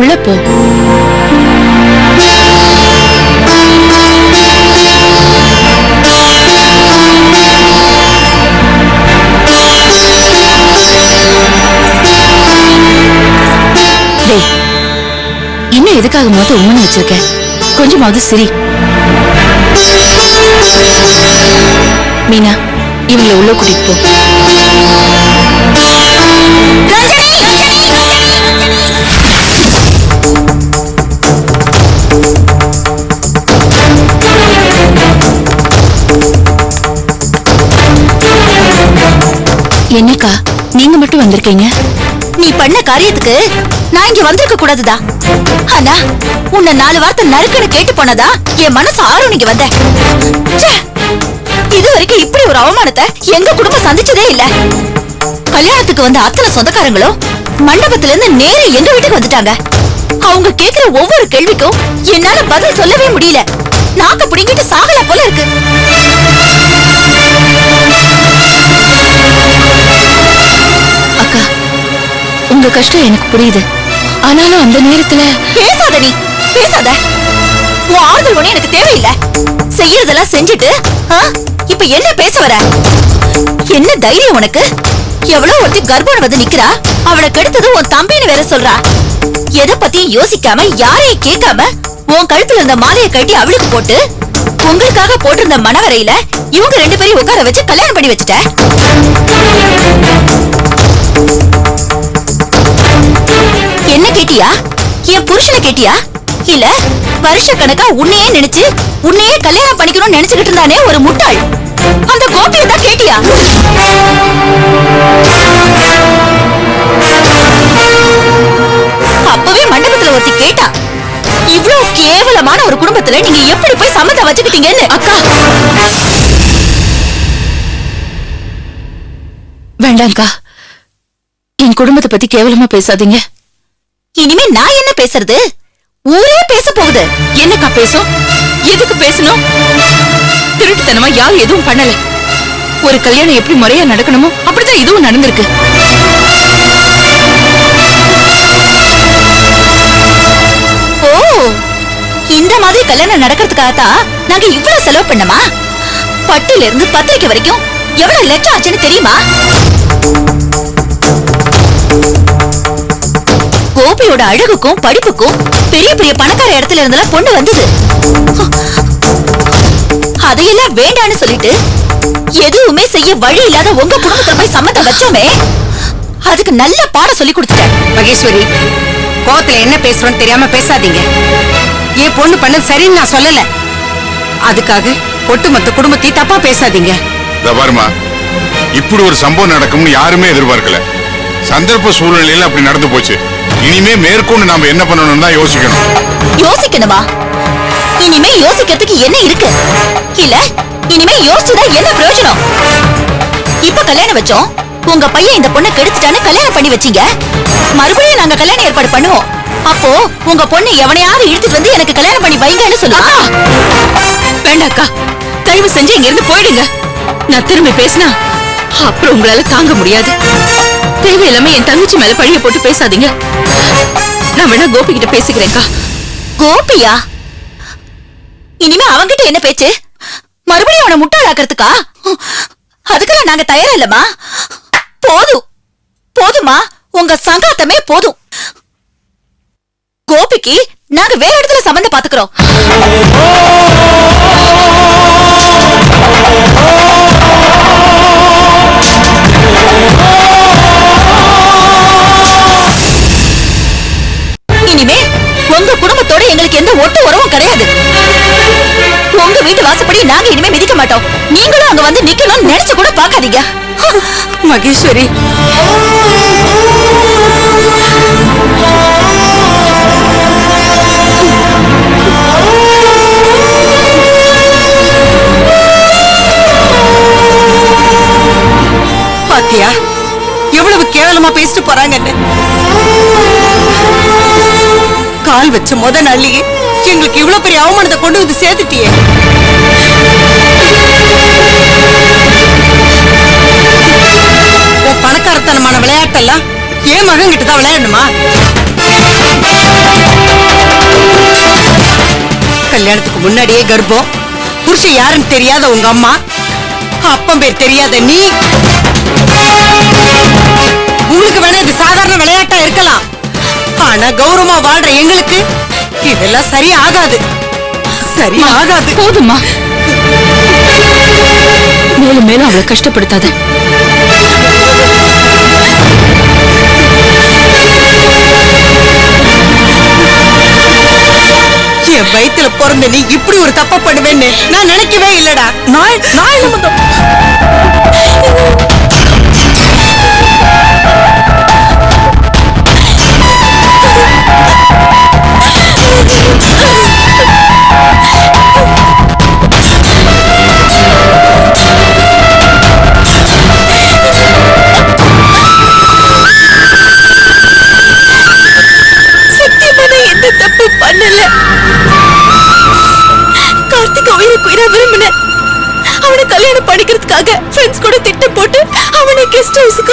உள்ள போ. இன்னும் எதுக்காக மொத்த உண்மை வச்சிருக்க? கொஞ்சமாவது சரி. மீனா, இவங்களை உள்ள கூட்டிட்டு போ. என்னக்கா நீங்க மட்டும் வந்திருக்கீங்க? நீ பண்ண காரியத்துக்கு நான் இங்க வந்திருக்க கூடாதுதா. ஆனா உன்னை 4 வார்த்தை நறுக்குன்னு கேட்டு போனதா என் மனசு ஆறும் நீங்க வந்த. இது வரைக்கும் இப்படி ஒரு அவமானத்தை எங்க குடும்பம் சந்திச்சதே இல்ல. கல்யாணத்துக்கு வந்த அத்தனை சொந்தக்காரங்களும் மண்டபத்துல இருந்து நேரே எங்க வீட்டுக்கு வந்துட்டாங்க. அவங்க கேக்குற ஒவ்வொரு கேள்விக்கும் என்னால பதில் சொல்லவே முடியல. நாக்க பிடிங்கிட்டு சாகல போல இருக்கு. அக்கா, உங்க கஷ்டம் எனக்கு புரியுது. ஆனாலும் அந்த நேரத்துல பேசாத, நீ பேசாத. உன் ஆறுதல் ஒண்ணு எனக்கு தேவையில்லை. செய்யறதெல்லாம் செஞ்சுட்டு இப்ப என்ன பேச வர? என்ன தைரியம் உனக்கு? எவ்வளவு ஒருத்தி கர்ப்பம் வந்து நிக்கிறா, அவளை கெடுத்தது உன் தம்பின்னு வேற சொல்றா. எதை பத்தியும் யோசிக்காம யாரையும் கேட்காம உன் கழுத்துல இருந்த மாலையை கட்டி அவளுக்கு போட்டு உங்களுக்காக போட்டிருந்த மணவரையில இவங்க 2 பேரையும் உட்கார வச்சு கல்யாணம் பண்ணி வச்சுட்ட. என்ன கேட்டியா? என் புருஷனை கேட்டியா? இல்ல வருஷ கணக்கா உன்னையே நினைச்சு உன்னையே கல்யாணம் பண்ணிக்கணும்னு நினைச்சுக்கிட்டு இருந்தானே ஒரு முட்டாள், அந்த கோபியை தான் கேட்டியா? அப்பவே மண்டபத்துல ஒருத்தி கேட்டா, இவ்வளவு கேவலமான ஒரு குடும்பத்துல நீங்க எப்படி போய் சம்மந்தம் வச்சுக்கிட்டீங்கன்னு. அக்கா வேண்டாம்க்கா, என் குடும்பத்தை பத்தி கேவலமா பேசாதீங்க. இனிமே நான் என்ன பேசுறது? ஊரே பேச போகுது. என்னக்கா பேசும்? எதுக்கு பேசணும்? திருட்டுத்தனமா யாரும் எதுவும் பண்ணல. ஒரு கல்யாணம் எப்படி முறையா நடக்கணுமோ அப்படிதான் இதுவும் நடந்திருக்கு. ஓ, இந்த மாதிரி கல்யாணம் நடக்கிறதுக்காகத்தான் நாங்க இவ்வளவு செலவு பண்ணமா? பட்டுல இருந்து பத்திரிக்கை வரைக்கும் எவ்வளவு லட்சம் ஆச்சுன்னு தெரியுமா? கோபியோட அழகுக்கும் படிப்புக்கும் பெரிய பெரிய பணக்கார இடத்துல இருந்தெல்லாம் பொண்ணு வந்தது. அதையெல்லாம் வேண்டான்னு சொல்லிட்டு எதுவுமே செய்ய வழி இல்லாத உங்க குடும்பத்துல போய் சம்மந்தம் வச்சோமே, அதுக்கு நல்ல பாடம் சொல்லி கொடுத்துட்டேன். மகேஸ்வரி, கோவத்துல என்ன பேசுறோன்னு தெரியாம பேசாதீங்க. என் பொண்ணு பண்ண சரின்னு நான் சொல்லல. அதுக்காக ஒட்டுமொத்த குடும்பத்தையும் தப்பா பேசாதீங்க. பாருமா, இப்படி ஒரு சம்பவம் நடக்கும்னு யாருமே எதிர்பார்க்கல. சந்தர்ப்ப சூழ்நிலையில அப்படி நடந்து போச்சு. இனிமே மேற்கொண்டு நாம என்ன பண்ணணும் தான் யோசிக்கணும். யோசிக்கணுமா? இனிமே யோசிக்கிறதுக்கு என்ன இருக்கு? இல்ல இனிமே யோசிச்சுதான் என்ன பிரயோஜனம்? இப்ப கல்யாணம் வச்சோம், உங்க பையன் இந்த பொண்ணை கெடுத்துட்டான்னு கல்யாணம் பண்ணி வச்சீங்க. மறுபடியும் நாங்க கல்யாணம் ஏற்பாடு பண்ணுவோம். அப்போ உங்க பொண்ணு எவனையாவது இழுத்துட்டு வந்து எனக்கு கல்யாணம் பண்ணி வைங்கன்னு சொல்லுவா. வேண்டாக்கா, தயவு செஞ்சு இங்க இருந்து போயிடுங்க. நான் திரும்பி பேசினா அப்புறம் உங்களால தாங்க முடியாது. தேவையில்லாம என் தங்கச்சி மேல பழிய போட்டு பேசாதீங்க. நான் வேணா கோபி கிட்ட பேசிக்கிறேன்க்கா. கோபியா? இனிமே அவங்கிட்ட என்ன பேச்சு? மறுபடியும் அவனை முட்டாளாக்குறதுக்கா? அதுக்கெல்லாம் நாங்க தயாரா இல்லம்மா. போதும் போதுமா, உங்க சங்காத்தமே போதும். கோபிக்கு நாங்க வேற இடத்துல சம்பந்தம் பாத்துக்கிறோம். இனிமே உங்க குடும்பத்தோட எங்களுக்கு எந்த ஒட்டு உறவும் கிடையாது. உங்க வீட்டு வாசப்படி நாங்க இனிமே மிதிக்க மாட்டோம். நீங்களும் அங்க வந்து நிக்கணும்னு நினைச்சு கூட பாக்காதீங்க. மகேஸ்வரி, பாத்தியா எவ்வளவு கேவலமா பேசிட்டு போறாங்கன்னு? கால் வச்ச முத நாளிலேயே எங்களுக்கு இவ்வளவு பெரிய அவமானத்தை கொண்டு வந்து சேர்த்துட்டியே. பணக்காரத்தனமான விளையாட்டெல்லாம் என் மகன் கிட்டதான் விளையாடணுமா? முன்னாடியே கர்ப்பம், புருஷன் யாருன்னு தெரியாத உங்க அம்மா, அப்பம் பேர் தெரியாத நீ. உங்களுக்கு வேணா இது சாதாரண விளையாட்டா இருக்கலாம், ஆனா கௌரவமா வாழ்ற எங்களுக்கு இதெல்லாம் சரி ஆகாது, சரி ஆகாது. போதுமா, மேலும் மேலும் அவளை கஷ்டப்படுத்தாத. என் வயித்துல பிறந்த நீ இப்படி ஒரு தப்ப பண்ணுவேன்னு நான் நினைக்கவே இல்லடா.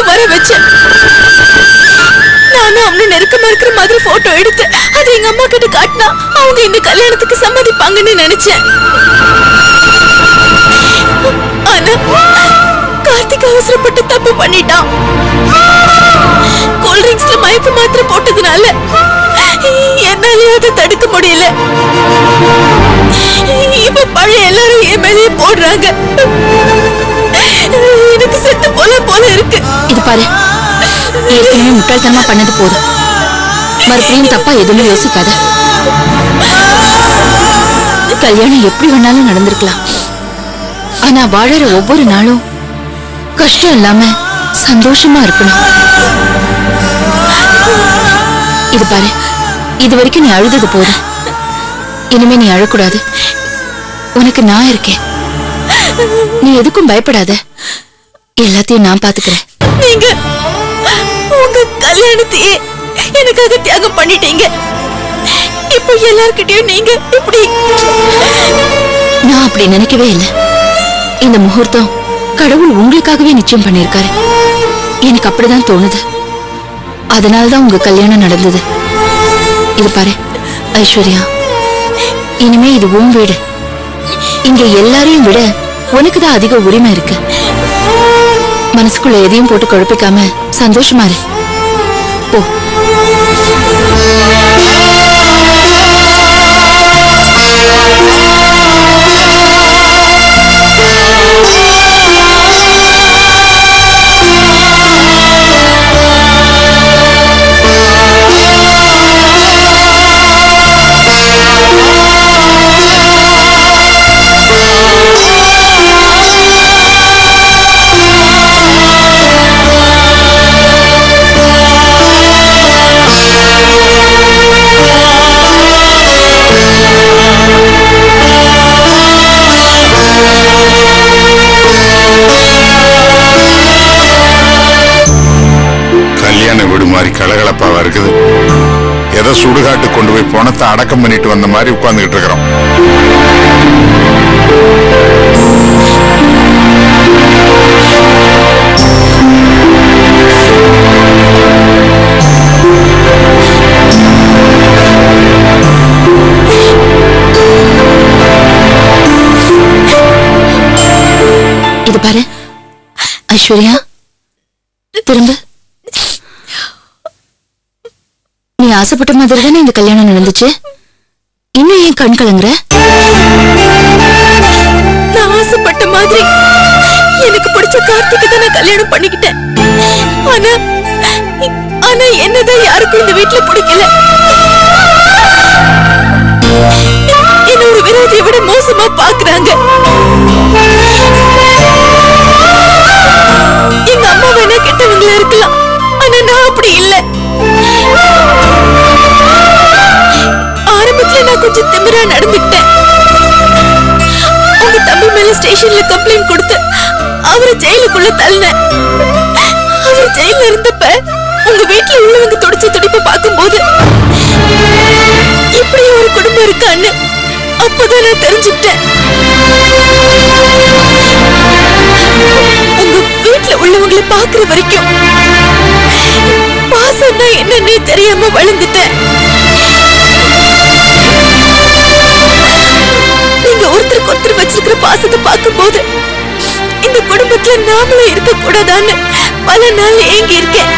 வர வச்சேன். நானும் அவனு நெருக்கமா இருக்கிற மாதிரி போட்டோ எடுத்து அதை எங்க அம்மா கிட்ட காட்டினா அவங்க இந்த கல்யாணத்துக்கு சம்மதிப்பாங்கன்னு நினைச்சேன். ஆனா கார்த்திக் அவசரப்பட்டு தப்பு பண்ணிட்டான். கூல்ட்ரிங்க்ஸ்ல மயக்க மாத்திரை போட்டதுனால என்னால அதை தடுக்க முடியல. இப்ப பழைய எல்லாரும் என் மேலேயே போடுறாங்க. எனக்கு செத்து போல இருக்கு. இது பாரு, ஏற்கனவே முட்டாள்தனமா பண்ணது போதும். மறுபடியும் தப்பா எதுவுமே யோசிக்காத. கல்யாணம் எப்படி வேணாலும் நடந்திருக்கலாம், ஆனா வாழற ஒவ்வொரு நாளும் கஷ்டம் இல்லாம சந்தோஷமா இருக்கணும். இது பாரு, இது வரைக்கும் நீ அழுதது போதும். இனிமே நீ அழக்கூடாது. உனக்கு நான் இருக்கேன். நீ எதுக்கும் பயப்படாத. எல்லாத்தையும் நான் பாத்துக்கிறேன். நீங்க உங்க கல்யாணத்தையே எனக்காக தியாகம் பண்ணிட்டீங்க. இப்போ எல்லார்கிட்டயும் நீங்க இப்படி. நான் அப்படி நினைக்கவே இல்லை. இந்த முகூர்த்தம் கடவுள் உங்களுக்காகவே நிச்சயம் பண்ணிருக்காரு. எனக்கு அப்படிதான் தோணுது. அதனாலதான் உங்க கல்யாணம் நடந்தது. இது பாரு ஐஸ்வர்யா, இனிமே இது உன் வீடு. இங்க எல்லாரையும் விட உனக்குதான் அதிக உரிமை இருக்கு. மனசுக்குள்ள எதையும் போட்டு குழப்பிக்காம சந்தோஷமா இரு. போ. கலகலப்பாவா இருக்குது. ஏதோ சுடுகாட்டு கொண்டு போய் பணத்தை அடக்கம் பண்ணிட்டு வந்த மாதிரி உட்கார்ந்துகிட்டு இருக்கிறோம். இது பாரு ஐஸ்வர்யா, திரும்ப. நீ ஆசைப்பட்ட மாதிரி தானே இந்த கல்யாணம் நடந்துச்சு. இன்னும் ஏன் கண் கலங்குற? நான் ஆசைப்பட்ட மாதிரி எனக்கு பிடிச்ச கார்த்திகை தான் நான் கல்யாணம் பண்ணிக்கிட்டேன். ஆனா என்னதான் யாருக்கும் இந்த வீட்டுல பிடிக்கல. என்ன ஒரு விரோதியை விட மோசமா பாக்குறாங்க. எங்க அம்மா வேணா கெட்டவங்களா இருக்கலாம், ஆனா நான் அப்படி இல்லை. ஆரம்பத்துல நான் கொஞ்சம் திமிரா நடந்துக்கிட்டேன். உங்க தம்பி மேல ஸ்டேஷன்ல கம்ப்ளைண்ட் கொடுத்து அவரை ஜெயிலுக்குள்ள தள்ளினேன். அவர் ஜெயில இருந்தப்ப உங்க வீட்டுல உள்ளவங்க துடிச்ச துடிப்ப பார்க்கும்போது இப்படி ஒரு குடும்பம் இருக்கான்னு அப்பதான் நான் தெரிஞ்சுக்கிட்டேன். உங்க வீட்டுல உள்ளவங்களை பாக்குற வரைக்கும் பாசம்னா என்னன்னே தெரியாம வளர்ந்துட்டேன். இருந்து பார்க்கும்போது இந்த குடும்பத்துல நாமளும் இருக்க கூடாதான்னு பல நாள் ஏங்கி இருக்கேன்.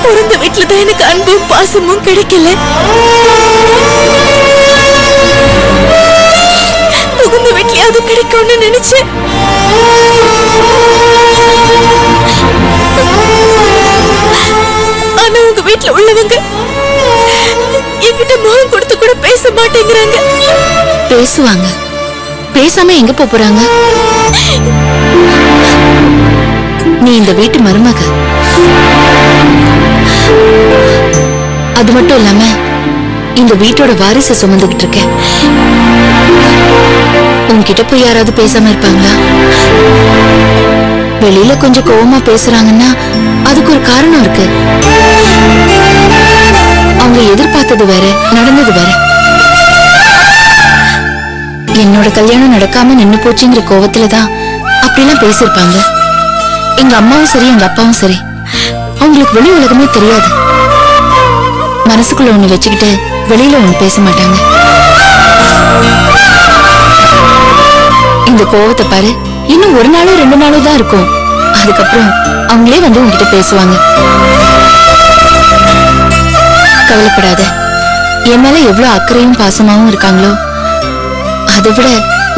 பிறந்த வீட்டுலதான் எனக்கு அன்பும் பாசமும் கிடைக்கல. புகுந்த வீட்லயாவது கிடைக்கும்னு நினைச்சேன். ஆனா உங்க வீட்டுல உள்ளவங்க என்கிட்ட முகம் கொடுத்து கூட பேச மாட்டேங்கிறாங்க. பேசுவாங்க, பேசாம எங்க போறாங்க? நீ இந்த வீட்டு மருமக. அது மட்டும் இல்லாம இந்த வீட்டோட வாரிசை சுமந்துகிட்டு இருக்க. உன்கிட்ட போய் யாராவது பேசாம இருப்பாங்களா? வெளியில கொஞ்சம் கோவமா பேசுறாங்கன்னா அதுக்கு ஒரு காரணம் இருக்கு. அவங்க எதிர்பார்த்தது வேற, நடந்தது வேற. என்னோட கல்யாணம் நடக்காம நின்னு போச்சுங்கிற கோவத்துலதான் அப்படிலாம் பேசிருப்பாங்க. எங்க அம்மாவும் சரி, எங்க அப்பாவும் சரி, அவங்களுக்கு வெளி உலகமே தெரியாது. மனசுக்குள்ள ஒண்ணு வச்சுக்கிட்டு வெளியில ஒண்ணு பேச மாட்டாங்க. இந்த கோவத்தை பாரு, இன்னும் ஒரு நாளோ 2 நாளோ தான் இருக்கும். அதுக்கப்புறம் அவங்களே வந்து உங்ககிட்ட பேசுவாங்க. கவலைப்படாத. என் மேல எவ்வளவு அக்கறையும் பாசமாவும் இருக்காங்களோ அதை விட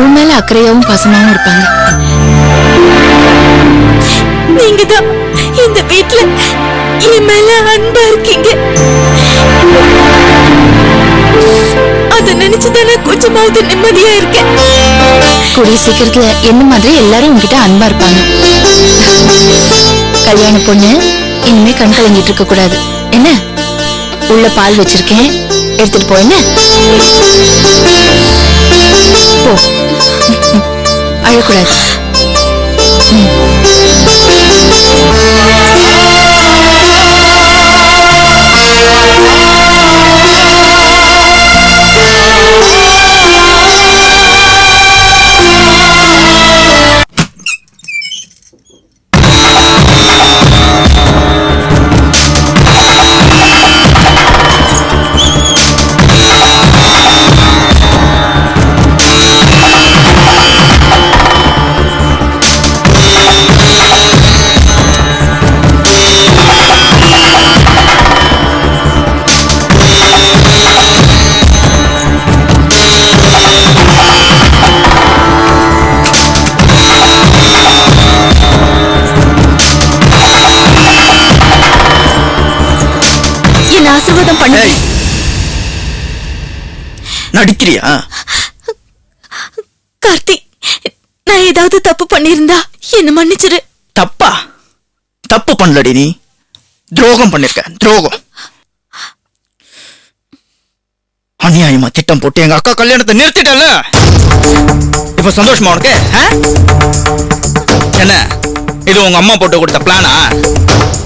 உன் மேல அக்கறையாவும் பாசமாவும் இருப்பாங்க. நீங்க தான் இந்த வீட்டுல என் மேல அன்பா இருக்கீங்க. அத நினைச்சுதானே கொஞ்சமாவது நிம்மதியா இருக்கேன். கூடிய சீக்கிரத்துல என்ன மாதிரி எல்லாரும் உங்ககிட்ட அன்பா இருப்பாங்க. கல்யாண பொண்ணு இனிமே கண் கலங்கிட்டு இருக்க கூடாது. என்ன, உள்ள பால் வச்சிருக்கேன், எடுத்துட்டு போ. என்ன போ, அழக்கூடாது. ஆசீர்வாதம் பண்ணு. நடிக்கிறியா? கார்த்தி, நான் ஏதாவது தப்பு பண்ணிருந்தா என்ன மன்னிச்சிரு. தப்பா? தப்பு பண்ணலடி, நீ துரோகம் பண்ணிருக்க. துரோகம். அநியாயமா திட்டம் போட்டு எங்க அக்கா கல்யாணத்தை நிறுத்திட்டல. இப்ப சந்தோஷமா உனக்கு? என்ன, இது உங்க அம்மா போட்டு கொடுத்த பிளானா?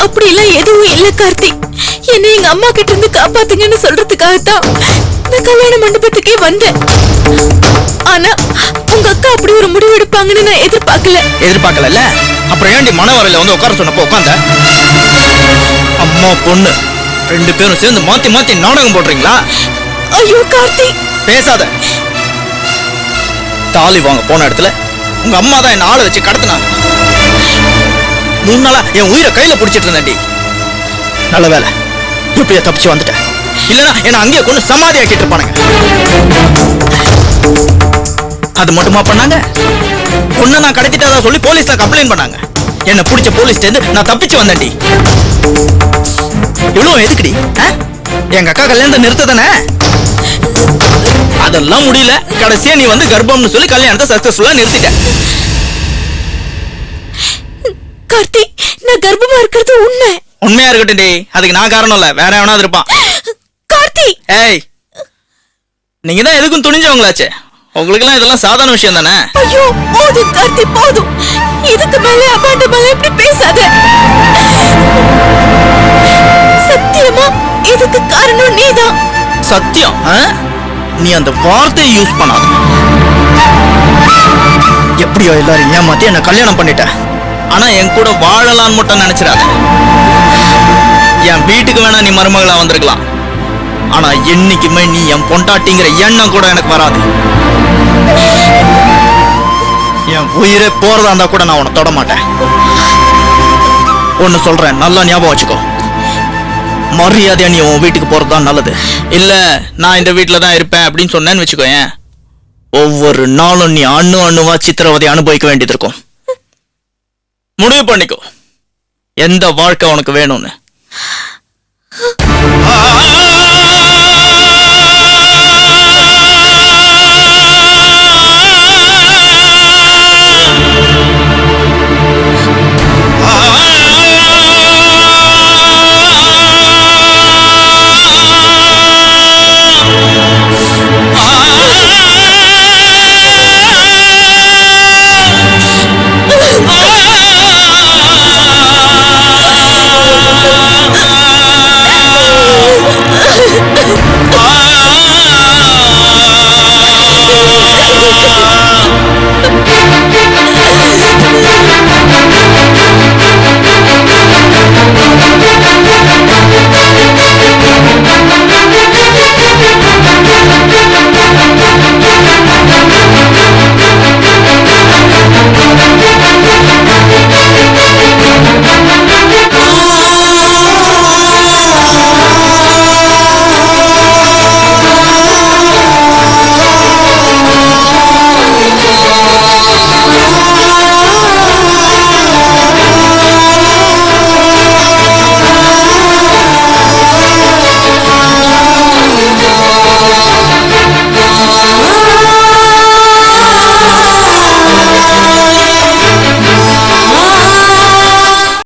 அப்படி எல்லாம் எதுவும் இல்ல கார்த்தி. என்ன எங்க அம்மா கிட்ட இருந்து காப்பாத்துங்கன்னு சொல்றதுக்காகத்தான் நான் கல்யாண மண்டபத்துக்கே வந்தேன். ஆனா உங்க அக்கா அப்படி ஒரு முடிவு எடுப்பாங்கன்னு நான் எதிர்பார்க்கல. எதிர்பார்க்கல? அப்புறம் ஏன்டி மனவரையில வந்து உட்கார சொன்னப்போ உட்கார்ந்த? அம்மா பொண்ணு 2 பேரும் சேர்ந்து மாத்தி மாத்தி நாடகம் போடுறீங்களா? ஐயோ கார்த்தி, பேசாத. தாலி வாங்க போன இடத்துல உங்க அம்மா தான் என்ன ஆளை வச்சு கடத்தினாங்க. 3 நாளா என் உயிரை கையில பிடிச்சிட்டு இருந்தேன்டி. நல்ல வேலை, இப்படியே தப்பிச்சு வந்துட்டேன். இல்லனா என்ன அங்கேயே கொண்டு சமாதி ஆக்கிட்டு இருப்பானுங்க. அது மட்டுமா பண்ணாங்க? பொண்ணை நான் கடத்திட்டதா சொல்லி போலீஸ்ல கம்ப்ளைண்ட் பண்ணாங்க. என்ன பிடிச்ச போலீஸ்ல இருந்து நான் தப்பிச்சு வந்தேன்டி. இவ்வளவு எதுக்குடி? எங்க அக்கா கல்யாணத்தை நிறுத்ததானே? அதெல்லாம் முடியல. கடைசியா நீ வந்து கர்ப்பம்னு சொல்லி கல்யாணத்தை சக்சஸ்ஃபுல்லா நிறுத்திட்ட. கார்த்தி, நான் கர்ப்பமா இருக்கிறது உண்மை. உண்மையா இருக்கட்டும். அதுக்கு நான் காரணம் இல்ல, வேற எவனாவது இருப்பான். கார்த்தி, ஏய், நீங்க தான் எதுக்கும் துணிஞ்சவங்களாச்சே. உங்களுக்கு எல்லாம் இதெல்லாம் சாதாரண விஷயம் தானே? ஐயோ போதும் கார்த்தி, போதும். இதுக்கு மேல அம்மாட்ட மேல இப்படி பேசாத. சத்தியமா இதுக்கு காரணம் நீதான். சத்தியம்? நீ அந்த வார்த்தையை யூஸ் பண்ணாத. எப்படியோ எல்லாரும் ஏமாத்தி என்ன கல்யாணம் பண்ணிட்ட. ஆனா என் கூட வாழலான்னு மட்டும் நினைச்சிடாத. என் வீட்டுக்கு வேணா நீ மருமகளா வந்திருக்கலாம். ஆனா என்னைக்குமே நீ என் பொண்டாட்டிங்கிற எண்ணம் கூட எனக்கு வராது. என் உயிரே போறதா இருந்தா கூட நான் உன்னை தொட மாட்டேன். ஒன்னு சொல்றேன், நல்லா ஞாபகம் வச்சுக்கோ. மரியாதையா நீ உன் வீட்டுக்கு போறதுதான் நல்லது. இல்ல நான் இந்த வீட்டுல தான் இருப்பேன் அப்படின்னு சொன்னேன்னு வச்சுக்கோ, ஒவ்வொரு நாளும் நீ அணுவா சித்திரவதை அனுபவிக்க வேண்டியது இருக்கும். முடிவு பண்ணிக்கோ எந்த வாழ்க்கை உனக்கு வேணும்னு.